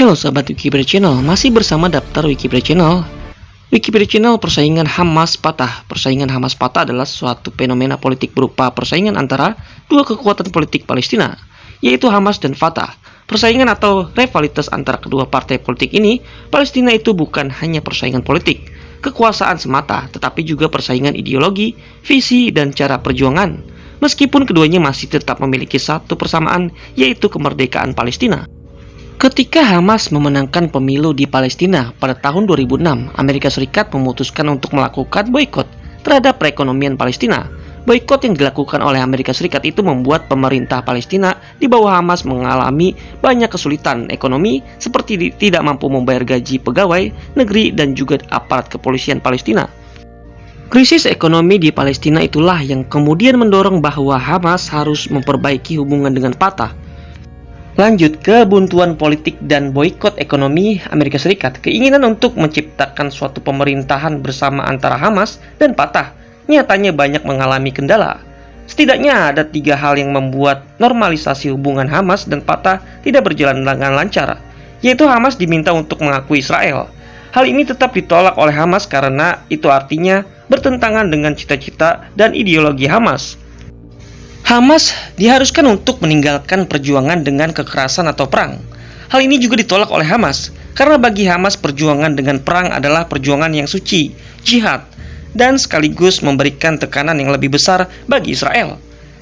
Halo sahabat Wikipedia Channel, masih bersama daftar Wikipedia Channel. Wikipedia Channel persaingan Hamas patah. Persaingan Hamas patah adalah suatu fenomena politik berupa persaingan antara dua kekuatan politik Palestina, yaitu Hamas dan Fatah. Persaingan atau rivalitas antara kedua partai politik ini, Palestina itu bukan hanya persaingan politik, kekuasaan semata, tetapi juga persaingan ideologi, visi, dan cara perjuangan. Meskipun keduanya masih tetap memiliki satu persamaan, yaitu kemerdekaan Palestina. Ketika Hamas memenangkan pemilu di Palestina pada tahun 2006, Amerika Serikat memutuskan untuk melakukan boikot terhadap perekonomian Palestina. Boikot yang dilakukan oleh Amerika Serikat itu membuat pemerintah Palestina di bawah Hamas mengalami banyak kesulitan ekonomi seperti tidak mampu membayar gaji pegawai negeri dan juga aparat kepolisian Palestina. Krisis ekonomi di Palestina itulah yang kemudian mendorong bahwa Hamas harus memperbaiki hubungan dengan Fatah. Lanjut ke buntuan politik dan boikot ekonomi Amerika Serikat. Keinginan untuk menciptakan suatu pemerintahan bersama antara Hamas dan Fatah nyatanya banyak mengalami kendala. Setidaknya ada 3 hal yang membuat normalisasi hubungan Hamas dan Fatah tidak berjalan dengan lancar, yaitu Hamas diminta untuk mengakui Israel. Hal ini tetap ditolak oleh Hamas karena itu artinya bertentangan dengan cita-cita dan ideologi Hamas. Hamas diharuskan untuk meninggalkan perjuangan dengan kekerasan atau perang. Hal ini juga ditolak oleh Hamas, karena bagi Hamas perjuangan dengan perang adalah perjuangan yang suci, jihad, dan sekaligus memberikan tekanan yang lebih besar bagi Israel.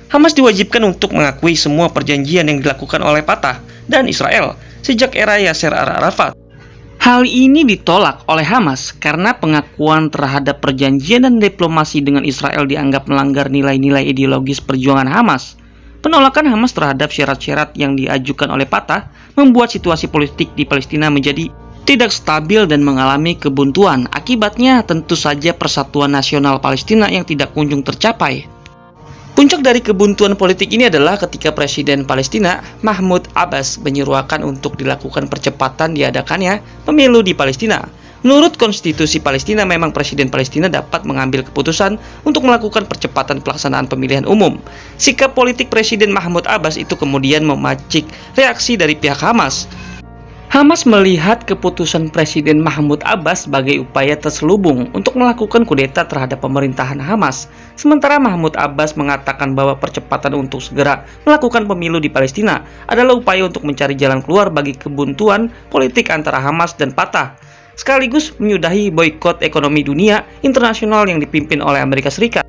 Hamas diwajibkan untuk mengakui semua perjanjian yang dilakukan oleh Fatah dan Israel sejak era Yasser Arafat. Hal ini ditolak oleh Hamas karena pengakuan terhadap perjanjian dan diplomasi dengan Israel dianggap melanggar nilai-nilai ideologis perjuangan Hamas. Penolakan Hamas terhadap syarat-syarat yang diajukan oleh Fatah membuat situasi politik di Palestina menjadi tidak stabil dan mengalami kebuntuan. Akibatnya tentu saja persatuan nasional Palestina yang tidak kunjung tercapai. Puncak dari kebuntuan politik ini adalah ketika Presiden Palestina, Mahmud Abbas, menyeruakan untuk dilakukan percepatan diadakannya pemilu di Palestina. Menurut konstitusi Palestina, memang Presiden Palestina dapat mengambil keputusan untuk melakukan percepatan pelaksanaan pemilihan umum. Sikap politik Presiden Mahmud Abbas itu kemudian memacik reaksi dari pihak Hamas. Hamas melihat keputusan Presiden Mahmud Abbas sebagai upaya terselubung untuk melakukan kudeta terhadap pemerintahan Hamas. Sementara Mahmud Abbas mengatakan bahwa percepatan untuk segera melakukan pemilu di Palestina adalah upaya untuk mencari jalan keluar bagi kebuntuan politik antara Hamas dan Fatah, sekaligus menyudahi boikot ekonomi dunia internasional yang dipimpin oleh Amerika Serikat.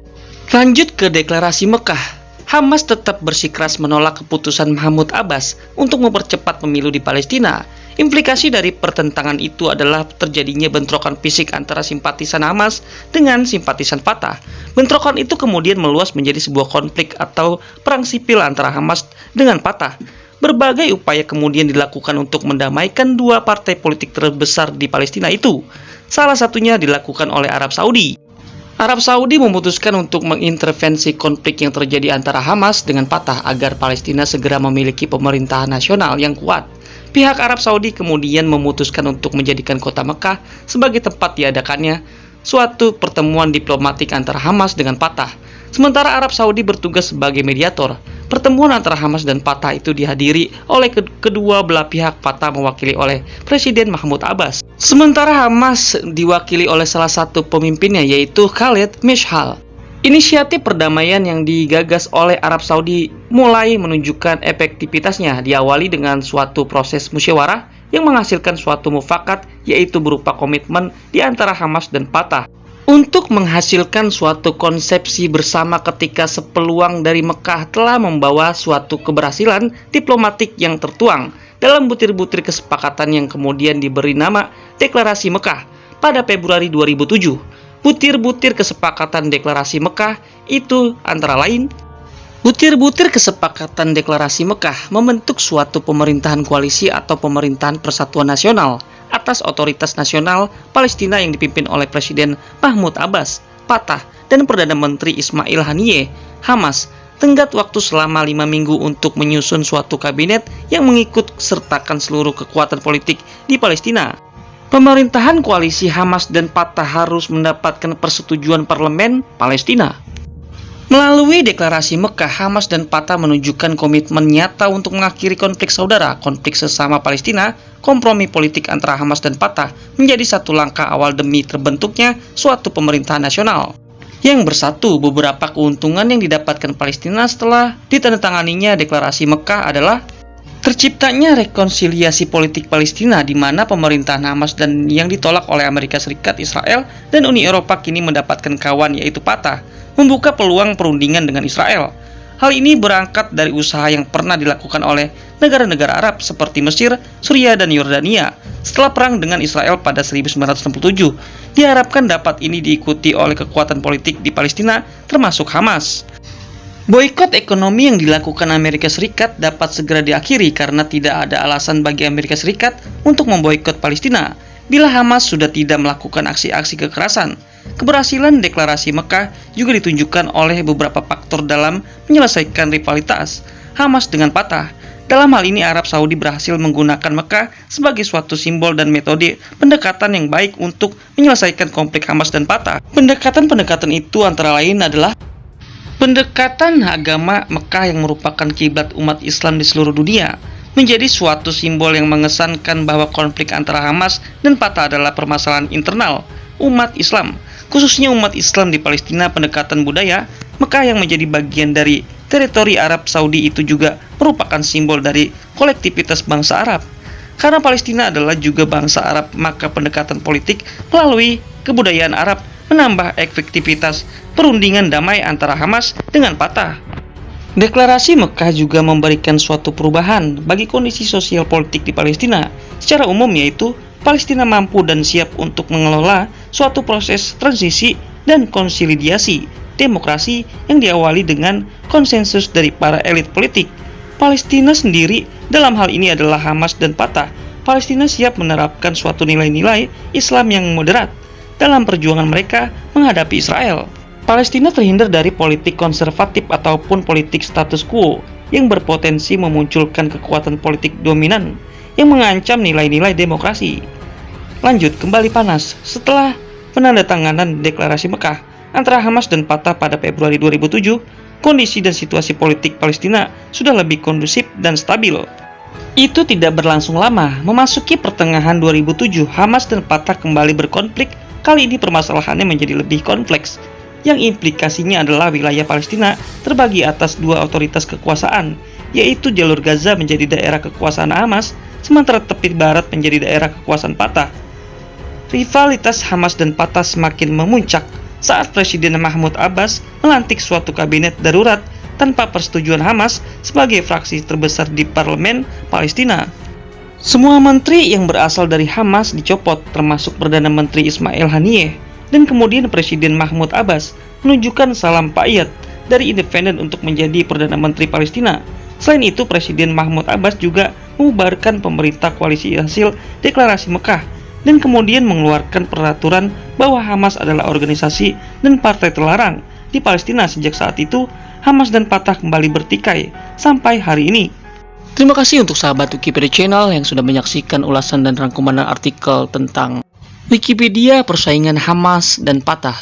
Lanjut ke deklarasi Mekah. Hamas tetap bersikeras menolak keputusan Mahmud Abbas untuk mempercepat pemilu di Palestina. Implikasi dari pertentangan itu adalah terjadinya bentrokan fisik antara simpatisan Hamas dengan simpatisan Fatah. Bentrokan itu kemudian meluas menjadi sebuah konflik atau perang sipil antara Hamas dengan Fatah. Berbagai upaya kemudian dilakukan untuk mendamaikan dua partai politik terbesar di Palestina itu. Salah satunya dilakukan oleh Arab Saudi. Arab Saudi memutuskan untuk mengintervensi konflik yang terjadi antara Hamas dengan Fatah agar Palestina segera memiliki pemerintahan nasional yang kuat. Pihak Arab Saudi kemudian memutuskan untuk menjadikan kota Mekah sebagai tempat diadakannya suatu pertemuan diplomatik antara Hamas dengan Fatah. Sementara Arab Saudi bertugas sebagai mediator. Pertemuan antara Hamas dan Fatah itu dihadiri oleh kedua belah pihak. Fatah mewakili oleh Presiden Mahmud Abbas. Sementara Hamas diwakili oleh salah satu pemimpinnya, yaitu Khalid Mishal. Inisiatif perdamaian yang digagas oleh Arab Saudi mulai menunjukkan efektivitasnya, diawali dengan suatu proses musyawarah yang menghasilkan suatu mufakat, yaitu berupa komitmen di antara Hamas dan Fatah untuk menghasilkan suatu konsepsi bersama ketika sepeluang dari Mekah telah membawa suatu keberhasilan diplomatik yang tertuang dalam butir-butir kesepakatan yang kemudian diberi nama Deklarasi Mekah pada Februari 2007. Butir-butir kesepakatan deklarasi Mekah itu antara lain, butir-butir kesepakatan deklarasi Mekah membentuk suatu pemerintahan koalisi atau pemerintahan persatuan nasional atas otoritas nasional Palestina yang dipimpin oleh Presiden Mahmud Abbas, Fatah, dan Perdana Menteri Ismail Haniyeh, Hamas, tenggat waktu selama 5 minggu untuk menyusun suatu kabinet yang mengikut sertakan seluruh kekuatan politik di Palestina. Pemerintahan koalisi Hamas dan Fatah harus mendapatkan persetujuan parlemen Palestina. Melalui deklarasi Mekah, Hamas dan Fatah menunjukkan komitmen nyata untuk mengakhiri konflik saudara, konflik sesama Palestina. Kompromi politik antara Hamas dan Fatah menjadi satu langkah awal demi terbentuknya suatu pemerintahan nasional yang bersatu. Beberapa keuntungan yang didapatkan Palestina setelah ditandatanganinya deklarasi Mekah adalah terciptanya rekonsiliasi politik Palestina, di mana pemerintahan Hamas dan yang ditolak oleh Amerika Serikat, Israel, dan Uni Eropa kini mendapatkan kawan, yaitu Fatah, membuka peluang perundingan dengan Israel. Hal ini berangkat dari usaha yang pernah dilakukan oleh negara-negara Arab seperti Mesir, Suriah, dan Yordania setelah perang dengan Israel pada 1967. Diharapkan dapat ini diikuti oleh kekuatan politik di Palestina, termasuk Hamas. Boikot ekonomi yang dilakukan Amerika Serikat dapat segera diakhiri karena tidak ada alasan bagi Amerika Serikat untuk memboikot Palestina bila Hamas sudah tidak melakukan aksi-aksi kekerasan. Keberhasilan deklarasi Mekah juga ditunjukkan oleh beberapa faktor dalam menyelesaikan rivalitas Hamas dengan Fatah. Dalam hal ini, Arab Saudi berhasil menggunakan Mekah sebagai suatu simbol dan metode pendekatan yang baik untuk menyelesaikan konflik Hamas dan Fatah. Pendekatan-pendekatan itu antara lain adalah pendekatan agama. Mekah yang merupakan kiblat umat Islam di seluruh dunia menjadi suatu simbol yang mengesankan bahwa konflik antara Hamas dan Fatah adalah permasalahan internal umat Islam, khususnya umat Islam di Palestina. Pendekatan budaya, Mekah yang menjadi bagian dari teritori Arab Saudi itu juga merupakan simbol dari kolektivitas bangsa Arab. Karena Palestina adalah juga bangsa Arab, maka pendekatan politik melalui kebudayaan Arab menambah efektivitas perundingan damai antara Hamas dengan Fatah. Deklarasi Mekah juga memberikan suatu perubahan bagi kondisi sosial politik di Palestina secara umum, yaitu Palestina mampu dan siap untuk mengelola suatu proses transisi dan konsolidasi demokrasi yang diawali dengan konsensus dari para elit politik. Palestina sendiri dalam hal ini adalah Hamas dan Fatah. Palestina siap menerapkan suatu nilai-nilai Islam yang moderat dalam perjuangan mereka menghadapi Israel. Palestina terhindar dari politik konservatif ataupun politik status quo yang berpotensi memunculkan kekuatan politik dominan yang mengancam nilai-nilai demokrasi. Lanjut, kembali panas setelah penandatanganan deklarasi Mekah antara Hamas dan Fatah pada Februari 2007, kondisi dan situasi politik Palestina sudah lebih kondusif dan stabil. Itu tidak berlangsung lama. Memasuki pertengahan 2007, Hamas dan Fatah kembali berkonflik. Kali ini permasalahannya menjadi lebih kompleks, yang implikasinya adalah wilayah Palestina terbagi atas dua otoritas kekuasaan, yaitu jalur Gaza menjadi daerah kekuasaan Hamas, sementara tepi barat menjadi daerah kekuasaan Fatah. Rivalitas Hamas dan Fatah semakin memuncak saat Presiden Mahmud Abbas melantik suatu kabinet darurat tanpa persetujuan Hamas sebagai fraksi terbesar di parlemen Palestina. Semua menteri yang berasal dari Hamas dicopot, termasuk Perdana Menteri Ismail Haniyeh, dan kemudian Presiden Mahmud Abbas menunjukkan salam payat dari independen untuk menjadi Perdana Menteri Palestina. Selain itu, Presiden Mahmud Abbas juga membubarkan pemerintah koalisi hasil deklarasi Mekah dan kemudian mengeluarkan peraturan bahwa Hamas adalah organisasi dan partai terlarang di Palestina. Sejak saat itu, Hamas dan Fatah kembali bertikai sampai hari ini. Terima kasih untuk sahabat Wikipedia Channel yang sudah menyaksikan ulasan dan rangkuman artikel tentang Wikipedia persaingan Hamas dan Fatah.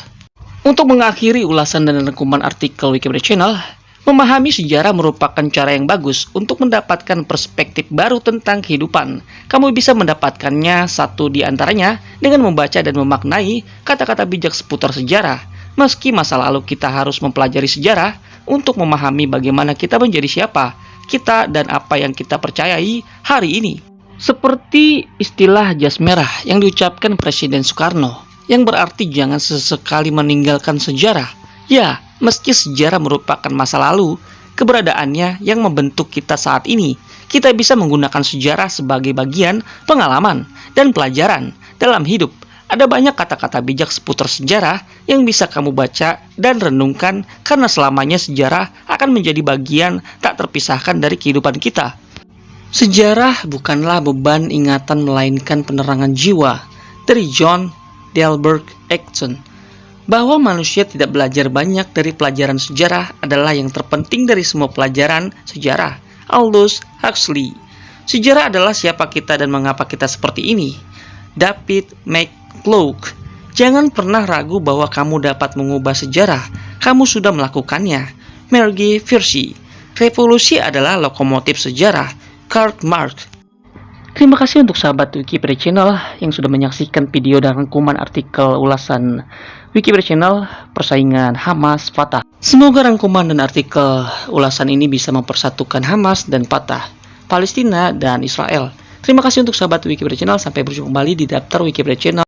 Untuk mengakhiri ulasan dan rangkuman artikel Wikipedia Channel, memahami sejarah merupakan cara yang bagus untuk mendapatkan perspektif baru tentang kehidupan. Kamu bisa mendapatkannya satu di antaranya dengan membaca dan memaknai kata-kata bijak seputar sejarah. Meski masa lalu kita harus mempelajari sejarah untuk memahami bagaimana kita menjadi siapa kita dan apa yang kita percayai hari ini. Seperti istilah jas merah yang diucapkan Presiden Soekarno, yang berarti jangan sesekali meninggalkan sejarah. Ya, meski sejarah merupakan masa lalu, keberadaannya yang membentuk kita saat ini. Kita bisa menggunakan sejarah sebagai bagian pengalaman dan pelajaran dalam hidup. Ada banyak kata-kata bijak seputar sejarah yang bisa kamu baca dan renungkan, karena selamanya sejarah akan menjadi bagian tak terpisahkan dari kehidupan kita. Sejarah bukanlah beban ingatan melainkan penerangan jiwa. Dari John Delbert Exton. Bahwa manusia tidak belajar banyak dari pelajaran sejarah adalah yang terpenting dari semua pelajaran sejarah. Aldous Huxley. Sejarah adalah siapa kita dan mengapa kita seperti ini. David McCullough. Jangan pernah ragu bahwa kamu dapat mengubah sejarah. Kamu sudah melakukannya. Mergi versi. Revolusi adalah lokomotif sejarah. Karl Marx. Terima kasih untuk sahabat Wikipedia Channel yang sudah menyaksikan video dan rangkuman artikel ulasan Wikipedia Channel persaingan Hamas Fatah. Semoga rangkuman dan artikel ulasan ini bisa mempersatukan Hamas dan Fatah, Palestina dan Israel. Terima kasih untuk sahabat Wikipedia Channel. Sampai berjumpa kembali di daftar Wikipedia Channel.